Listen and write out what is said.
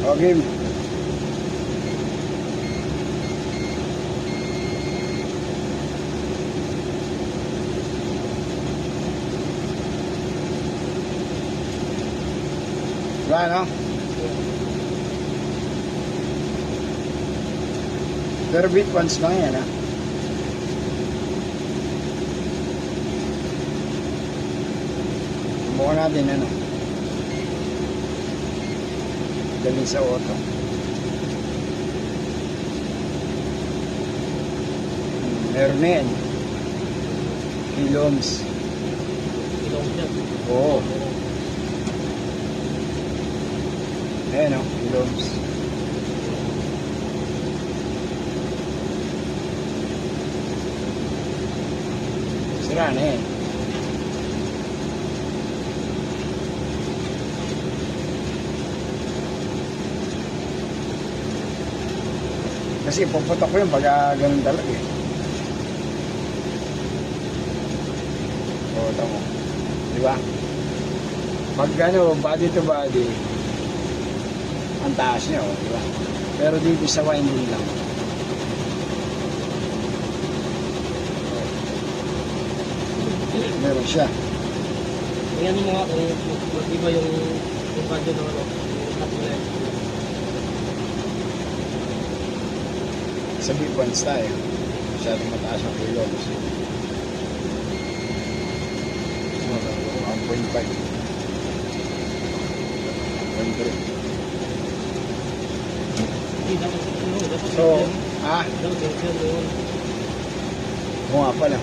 O, game. Diba, no? Pero beat once lang yan, ha? Subukan natin, ano? Dalhin sa auto. Meron na yan. Kiloms. Ilong siya. Oo. Ayan, o. Kiloms. Sira na yan. Kasi puputok ko yun pagka ganun talaga eh. Oo, tamo. Diba? Pag ano, body to body, ang taas niya, oh, diba? Pero dito sa winding lang. Meron siya. Tingnan mo nga kung mag-iba yung radyo ng ano, yung hotline. Sa big ones tayo. Masyadong mataas ang kilos. 1.5. 1.3. Hindi dapat ano, dapat So, dapat yun yun. oo nga pala.